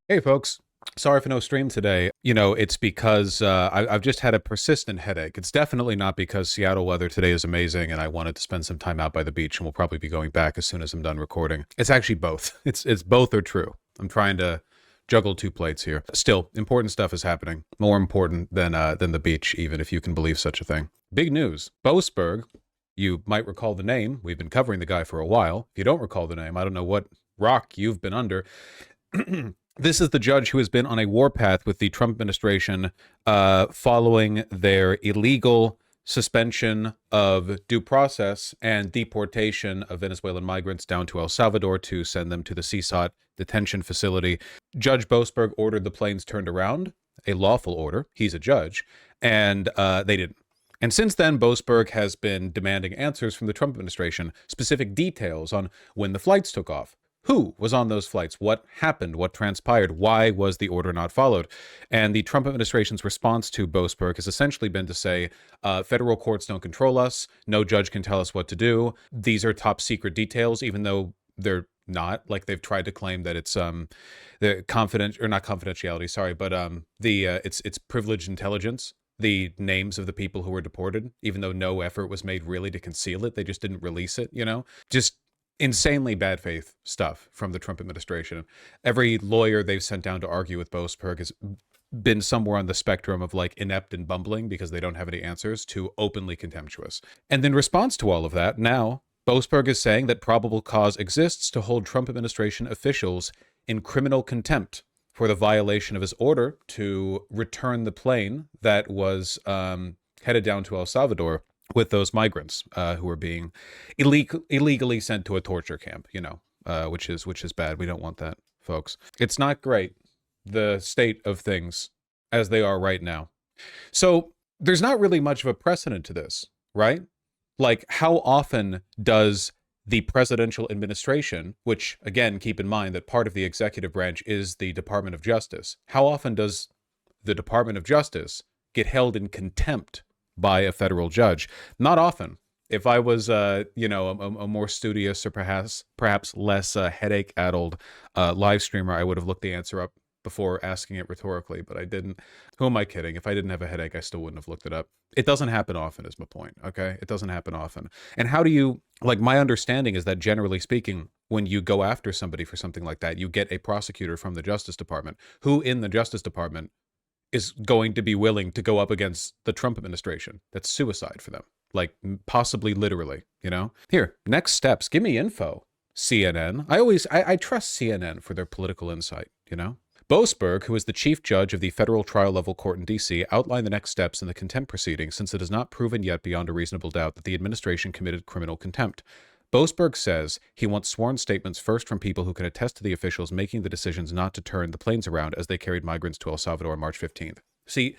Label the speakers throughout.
Speaker 1: Hey, folks. Sorry for no stream today. It's because I've just had a persistent headache. It's definitely not because Seattle weather today is amazing and I wanted to spend some time out by the beach, and we'll probably be going back as soon as I'm done recording. It's actually both. It's both are true. I'm trying to juggle two plates here. Still, important stuff is happening. More important than the beach, even if you can believe such a thing. Big news. Boasberg, you might recall the name. We've been covering the guy for a while. If you don't recall the name, I don't know what rock you've been under. This is the judge who has been on a warpath with the Trump administration following their illegal suspension of due process and deportation of Venezuelan migrants down to El Salvador to send them to the CSOT detention facility. Judge Boasberg ordered the planes turned around, a lawful order. He's a judge, and they didn't. And since then, Boasberg has been demanding answers from the Trump administration, specific details on when the flights took off. Who was on those flights? What happened? What transpired? Why was the order not followed? And the Trump administration's response to Boasberg has essentially been to say, federal courts don't control us. No judge can tell us what to do. These are top secret details, even though they're not. Like, they've tried to claim that it's the confident or not confidentiality, sorry, but it's privileged intelligence. The names of the people who were deported, even though no effort was made really to conceal it. They just didn't release it, just insanely bad faith stuff from the Trump administration. Every lawyer they've sent down to argue with Boasberg has been somewhere on the spectrum of like inept and bumbling because they don't have any answers to openly contemptuous. And in response to all of that, now Boasberg is saying that probable cause exists to hold Trump administration officials in criminal contempt for the violation of his order to return the plane that was headed down to El Salvador with those migrants who are being illegally sent to a torture camp, which is bad. We don't want that, folks. It's not great, the state of things as they are right now. So there's not really much of a precedent to this, right? Like, how often does the presidential administration, which, again, keep in mind that part of the executive branch is the Department of Justice, how often does the Department of Justice get held in contempt by a federal judge? Not often. If I was, a more studious or perhaps less headache-addled live streamer, I would have looked the answer up before asking it rhetorically, but I didn't. Who am I kidding? If I didn't have a headache, I still wouldn't have looked it up. It doesn't happen often, is my point, okay? It doesn't happen often. And how do you, like, my understanding is that generally speaking, when you go after somebody for something like that, you get a prosecutor from the Justice Department, who in the Justice Department is going to be willing to go up against the Trump administration. That's suicide for them. Like, possibly literally, Here, next steps. Give me info, CNN. I trust CNN for their political insight, Boasberg, who is the chief judge of the federal trial level court in D.C., outlined the next steps in the contempt proceedings since it is not proven yet beyond a reasonable doubt that the administration committed criminal contempt. Boasberg says he wants sworn statements first from people who can attest to the officials making the decisions not to turn the planes around as they carried migrants to El Salvador on March 15th. See,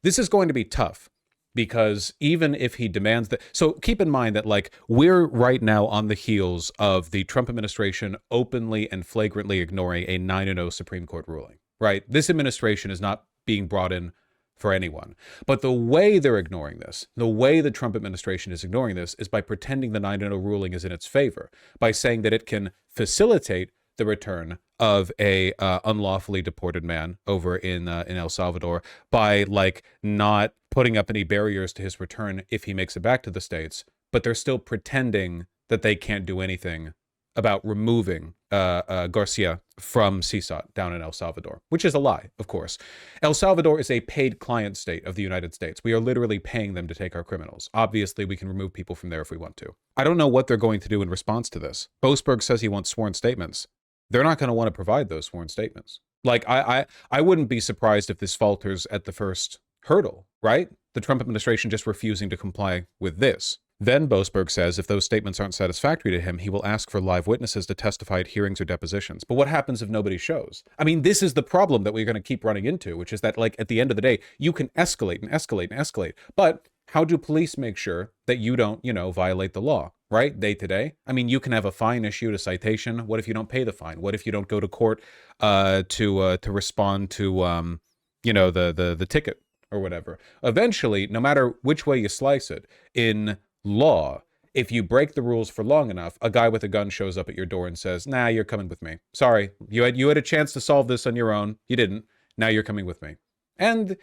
Speaker 1: this is going to be tough because even if he demands that, so keep in mind that, like, we're right now on the heels of the Trump administration openly and flagrantly ignoring a 9-0 Supreme Court ruling, right? This administration is not being brought in for anyone. But the way they're ignoring this, the way the Trump administration is ignoring this, is by pretending the 9-0 ruling is in its favor, by saying that it can facilitate the return of a unlawfully deported man over in El Salvador by, like, not putting up any barriers to his return if he makes it back to the States, but they're still pretending that they can't do anything about removing Garcia from CSOT down in El Salvador, which is a lie, of course. El Salvador is a paid client state of the United States. We are literally paying them to take our criminals. Obviously, we can remove people from there if we want to. I don't know what they're going to do in response to this. Boasberg says he wants sworn statements. They're not going to want to provide those sworn statements. Like, I wouldn't be surprised if this falters at the first hurdle, right? The Trump administration just refusing to comply with this. Then Boasberg says if those statements aren't satisfactory to him, he will ask for live witnesses to testify at hearings or depositions. But what happens if nobody shows? I mean, this is the problem that we're going to keep running into, which is that, like, at the end of the day, you can escalate and escalate and escalate. But how do police make sure that you don't, violate the law, right? Day to day. I mean, you can have a fine issued, a citation. What if you don't pay the fine? What if you don't go to court to respond to, the ticket or whatever? Eventually, no matter which way you slice it, in law, If you break the rules for long enough, a guy with a gun shows up at your door and says, nah, you're coming with me. Sorry, you had a chance to solve this on your own. You didn't. Now you're coming with me. And,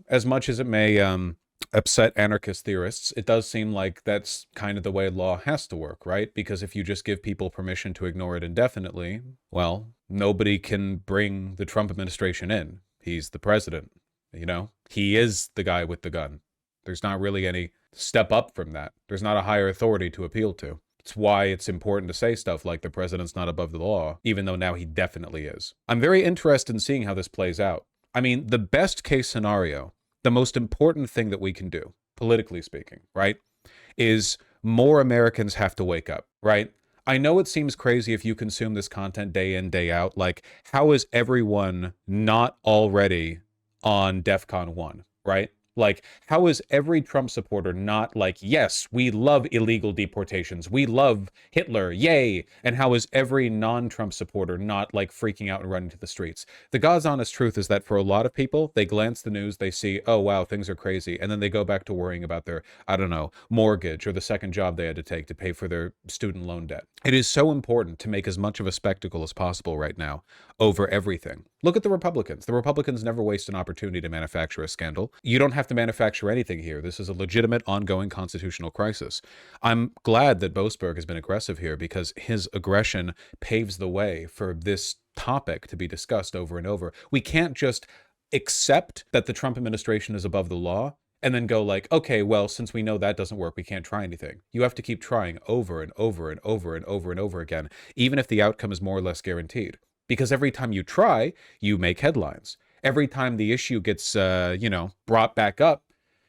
Speaker 1: as much as it may upset anarchist theorists, it does seem like that's kind of the way law has to work, right? Because if you just give people permission to ignore it indefinitely, well, nobody can bring the Trump administration in. He's the president, He is the guy with the gun. There's not really any step up from that. There's not a higher authority to appeal to. It's why it's important to say stuff like the president's not above the law, even though now he definitely is. I'm very interested in seeing how this plays out. I mean, the best case scenario, the most important thing that we can do, politically speaking, right, is more Americans have to wake up, right? I know it seems crazy if you consume this content day in, day out. Like, how is everyone not already on DEFCON 1, right? Like, how is every Trump supporter not like, yes, we love illegal deportations. We love Hitler. Yay. And how is every non-Trump supporter not like freaking out and running to the streets? The God's honest truth is that for a lot of people, they glance the news, they see, oh, wow, things are crazy. And then they go back to worrying about their, I don't know, mortgage or the second job they had to take to pay for their student loan debt. It is so important to make as much of a spectacle as possible right now over everything. Look at the Republicans. The Republicans never waste an opportunity to manufacture a scandal. You don't have to manufacture anything here. This is a legitimate, ongoing constitutional crisis. I'm glad that Boasberg has been aggressive here because his aggression paves the way for this topic to be discussed over and over. We can't just accept that the Trump administration is above the law and then go like, okay, well, since we know that doesn't work, we can't try anything. You have to keep trying over and over and over and over and over again, even if the outcome is more or less guaranteed. Because every time you try, you make headlines. Every time the issue gets, brought back up,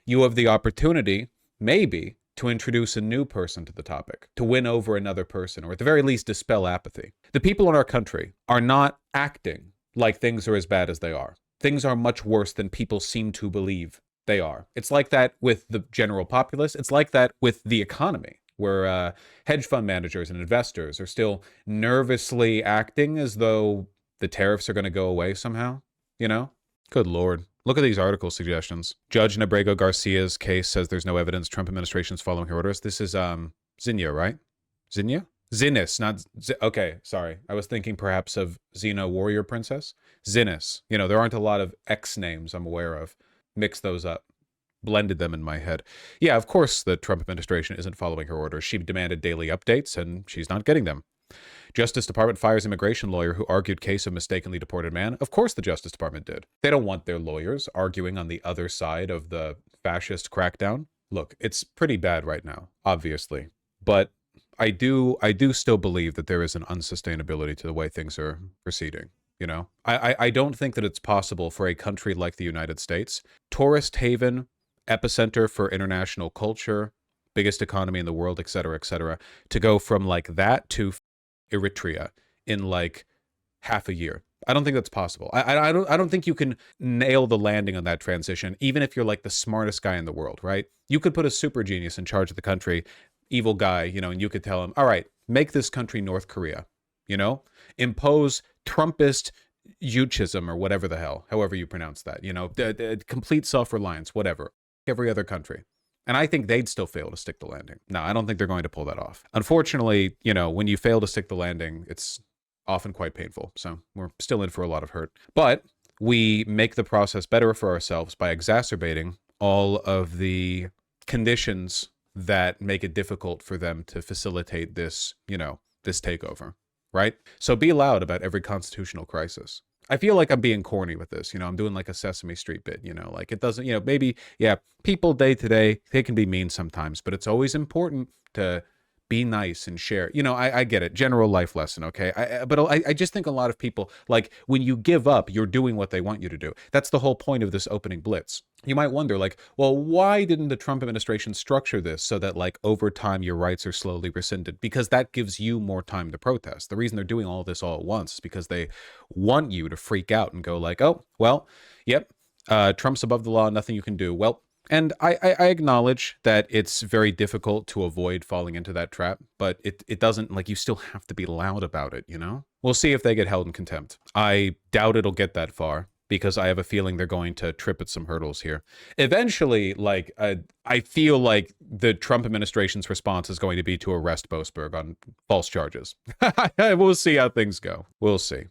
Speaker 1: you have the opportunity, maybe, to introduce a new person to the topic, to win over another person, or at the very least, dispel apathy. The people in our country are not acting like things are as bad as they are. Things are much worse than people seem to believe they are. It's like that with the general populace. It's like that with the economy, where hedge fund managers and investors are still nervously acting as though the tariffs are going to go away somehow, Good Lord. Look at these article suggestions. Judge Nebrego Garcia's case says there's no evidence Trump administration's following her orders. This is Zinnia, right? Zinnia? Zinnis, not... okay, sorry. I was thinking perhaps of Xena Warrior Princess. Zinnis. There aren't a lot of X names I'm aware of. Mix those up. Blended them in my head. Yeah, of course the Trump administration isn't following her orders. She demanded daily updates, and she's not getting them. Justice Department fires immigration lawyer who argued case of mistakenly deported man. Of course the Justice Department did. They don't want their lawyers arguing on the other side of the fascist crackdown. Look, it's pretty bad right now, obviously. But I do still believe that there is an unsustainability to the way things are proceeding. I don't think that it's possible for a country like the United States, tourist haven, epicenter for international culture, biggest economy in the world, et cetera, to go from like that to Eritrea in like half a year. I don't think that's possible. I don't think you can nail the landing on that transition, even if you're like the smartest guy in the world, right? You could put a super genius in charge of the country, evil guy, and you could tell him, all right, make this country North Korea, impose Trumpist Yuchism or whatever the hell, however you pronounce that, the complete self-reliance, whatever, every other country. And I think they'd still fail to stick the landing. No, I don't think they're going to pull that off. Unfortunately, when you fail to stick the landing, it's often quite painful. So we're still in for a lot of hurt. But we make the process better for ourselves by exacerbating all of the conditions that make it difficult for them to facilitate this, this takeover, right? So be loud about every constitutional crisis. I feel like I'm being corny with this. I'm doing like a Sesame Street bit, like it doesn't, maybe, yeah, people day to day, they can be mean sometimes, but it's always important to be nice and share. I get it. General life lesson, okay? But I just think a lot of people, like, when you give up, you're doing what they want you to do. That's the whole point of this opening blitz. You might wonder, like, well, why didn't the Trump administration structure this so that, like, over time your rights are slowly rescinded? Because that gives you more time to protest. The reason they're doing all of this all at once is because they want you to freak out and go like, oh, well, yep, Trump's above the law, nothing you can do. Well, and I acknowledge that it's very difficult to avoid falling into that trap, but it doesn't, like, you still have to be loud about it, We'll see if they get held in contempt. I doubt it'll get that far, because I have a feeling they're going to trip at some hurdles here. Eventually, like, I feel like the Trump administration's response is going to be to arrest Boasberg on false charges. We'll see how things go. We'll see.